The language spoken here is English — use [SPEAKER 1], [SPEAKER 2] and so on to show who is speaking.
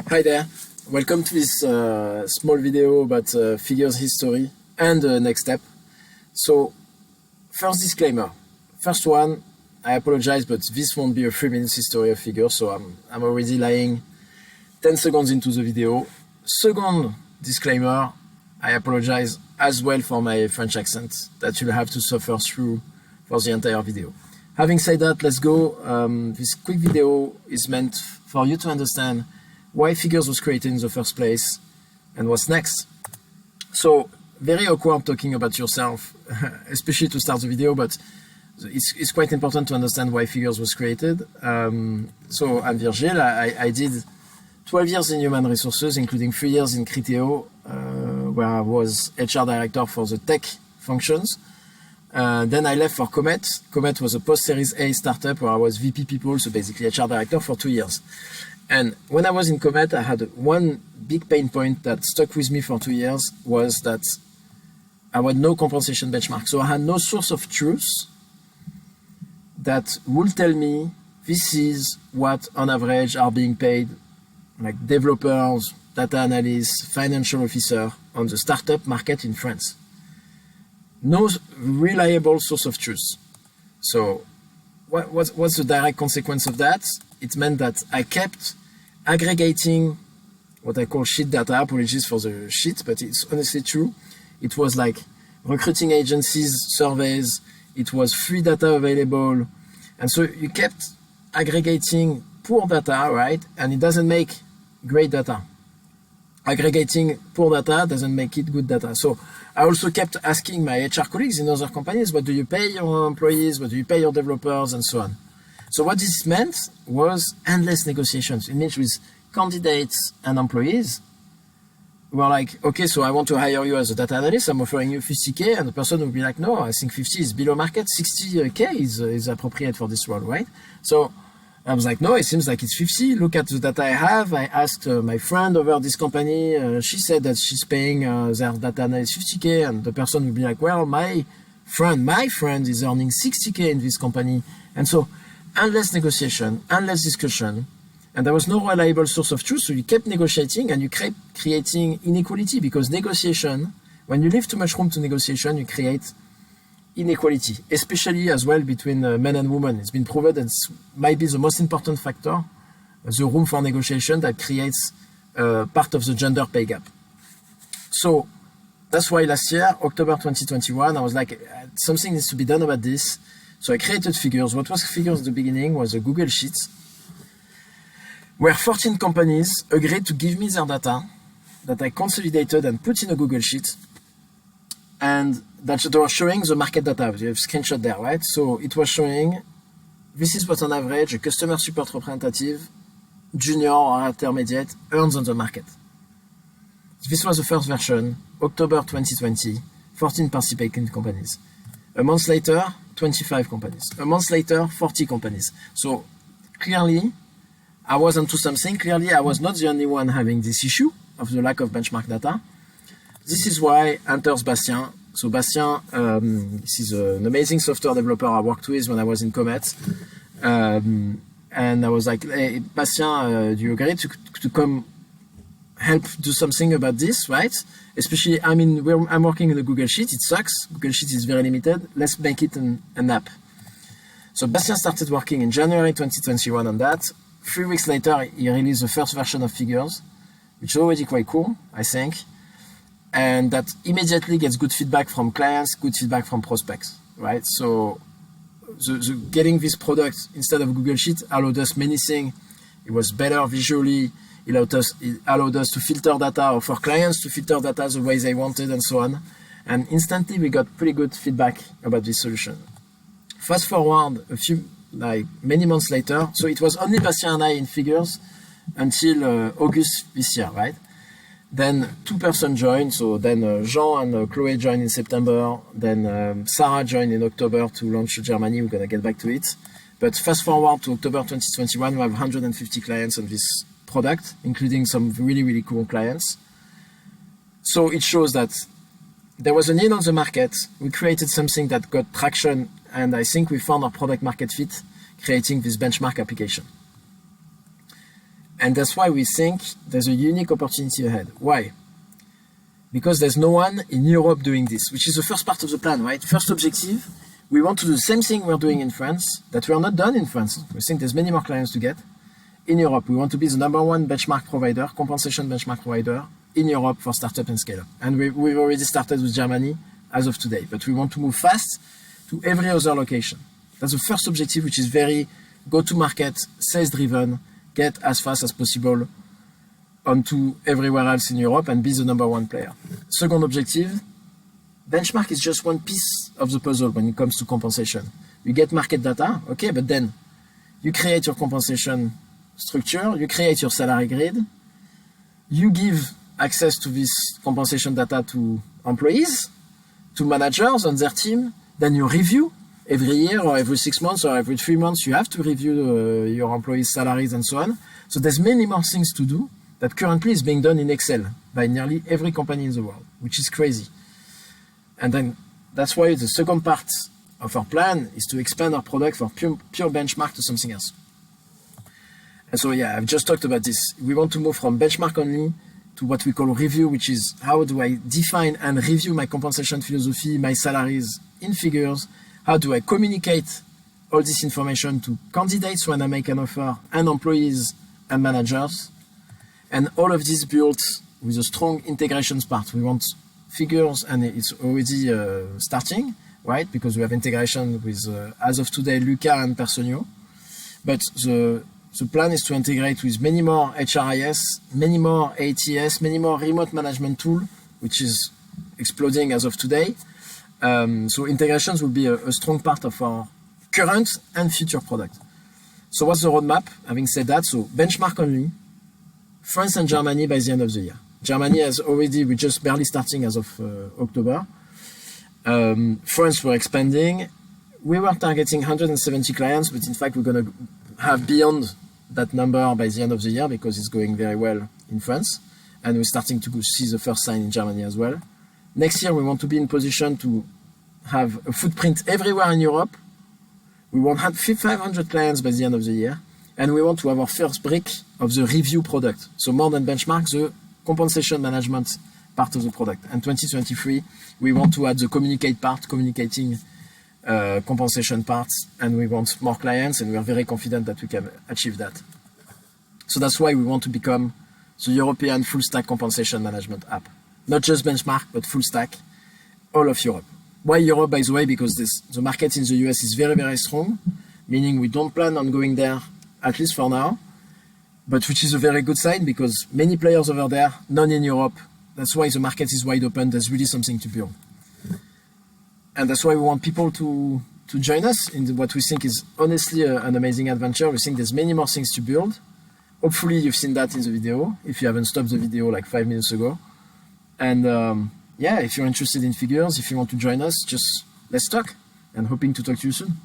[SPEAKER 1] Hi there, welcome to this small video about figures history and next step. So, first disclaimer. First one, I apologize, but this won't be a 3-minute history of figures, so I'm already lying 10 seconds into the video. Second disclaimer, I apologize as well for my French accent that you'll have to suffer through for the entire video. Having said that, let's go. This quick video is meant for you to understand why figures was created in the first place and what's next. So, very awkward talking about yourself, especially to start the video, but it's quite important to understand why figures was created. So, I'm Virgil. I did 12 years in human resources, including 3 years in Criteo, where I was HR director for the tech functions. Then I left for Comet. Comet was a post-Series A startup where I was VP people, so basically HR director for 2 years. And when I was in Comet, I had one big pain point that stuck with me for 2 years, was that I had no compensation benchmark. So I had no source of truth that would tell me this is what on average are being paid like developers, data analysts, financial officer on the startup market in France. No reliable source of truth. So what's the direct consequence of that? It meant that I kept aggregating what I call sheet data. Apologies for the sheet, but it's honestly true. It was like recruiting agencies, surveys, it was free data available. And so you kept aggregating poor data, right? And it doesn't make great data. Aggregating poor data doesn't make it good data. So I also kept asking my HR colleagues in other companies, what do you pay your employees? What do you pay your developers? And so on. So what this meant was endless negotiations. It means with candidates and employees, we were like, okay, so I want to hire you as a data analyst. I'm offering you 50K. And the person would be like, no, I think 50 is below market. 60K is appropriate for this role, right? So I was like, no, it seems like it's 50. Look at the data I have. I asked my friend over this company. She said that she's paying their data analyst 50K. And the person would be like, well, my friend is earning 60K in this company. And so endless negotiation, endless discussion, and there was no reliable source of truth, so you kept negotiating and you kept creating inequality, because negotiation, when you leave too much room to negotiation, you create inequality, especially as well between men and women. It's been proven that it might be the most important factor, the room for negotiation that creates part of the gender pay gap. So that's why last year, October 2021, I was like, something needs to be done about this. So I created figures. What was figures at the beginning was a Google Sheet where 14 companies agreed to give me their data that I consolidated and put in a Google Sheet, and that they were showing the market data. You have a screenshot there, right? So it was showing this is what on average a customer support representative, junior or intermediate, earns on the market. This was the first version, October 2020, 14 participating companies. A month later, 25 companies. A month later, 40 companies. So clearly, I was onto something. Clearly, I was not the only one having this issue of the lack of benchmark data. This is why enters Bastien. So Bastien, this is an amazing software developer I worked with when I was in Comet. And I was like, hey, Bastien, do you agree to come help do something about this, right? Especially, I mean, I'm working in a Google Sheet. It sucks. Google Sheet is very limited. Let's make it an app. So Bastien started working in January 2021 on that. 3 weeks later, he released the first version of Figures, which is already quite cool, I think. And that immediately gets good feedback from clients, good feedback from prospects, right? So getting this product instead of Google Sheet allowed us many things. It was better visually. It allowed us to filter data, or for clients to filter data the way they wanted, and so on. And instantly we got pretty good feedback about this solution. Fast forward many months later, so it was only Bastien and I in Figures until August this year, right? Then 2 persons joined, so then Jean and Chloe joined in September, then Sarah joined in October to launch Germany. We're gonna get back to it. But fast forward to October 2021, we have 150 clients on this product, including some really, really cool clients. So it shows that there was a need on the market. We created something that got traction, and I think we found our product market fit, creating this benchmark application. And that's why we think there's a unique opportunity ahead. Why? Because there's no one in Europe doing this, which is the first part of the plan, right? First objective, we want to do the same thing we're doing in France, that we are not done in France. We think there's many more clients to get. In Europe, we want to be the #1 benchmark provider, compensation benchmark provider in Europe for startup and scale-up. And we've already started with Germany as of today, but we want to move fast to every other location. That's the first objective, which is very go-to-market, sales-driven, get as fast as possible onto everywhere else in Europe and be the #1 player. Second objective, benchmark is just one piece of the puzzle when it comes to compensation. You get market data, okay, but then you create your compensation structure, you create your salary grid, you give access to this compensation data to employees, to managers on their team, then you review every year or every 6 months or every 3 months, you have to review your employees' salaries and so on. So there's many more things to do that currently is being done in Excel by nearly every company in the world, which is crazy. And then that's why the second part of our plan is to expand our product from pure benchmark to something else. And so, yeah, I've just talked about this. We want to move from benchmark only to what we call review, which is how do I define and review my compensation philosophy, my salaries in figures? How do I communicate all this information to candidates when I make an offer and employees and managers? And all of this built with a strong integrations part. We want figures, and it's already starting, right? Because we have integration with, as of today, Luca and Personio. But the plan is to integrate with many more HRIS, many more ATS, many more remote management tool, which is exploding as of today. So integrations will be a strong part of our current and future product. So what's the roadmap? Having said that, so benchmark only, France and Germany by the end of the year. Germany has already, we're just barely starting as of October. France, we're expanding. We were targeting 170 clients, but in fact, we're going to have beyond that number by the end of the year because it's going very well in France. And we're starting to see the first sign in Germany as well. Next year, we want to be in position to have a footprint everywhere in Europe. We want 500 clients by the end of the year. And we want to have our first brick of the review product. So more than benchmark, the compensation management part of the product. And 2023, we want to add the communicate part, communicating compensation parts, and we want more clients, and we are very confident that we can achieve that. So that's why we want to become the European full stack compensation management app. Not just benchmark, but full stack, all of Europe. Why Europe, by the way? Because the market in the US is very, very strong, meaning we don't plan on going there, at least for now, but which is a very good sign because many players over there, none in Europe. That's why the market is wide open. There's really something to build. And that's why we want people to join us in what we think is honestly an amazing adventure. We think there's many more things to build. Hopefully you've seen that in the video, if you haven't stopped the video like 5 minutes ago. And yeah, if you're interested in figures, if you want to join us, just let's talk, and hoping to talk to you soon.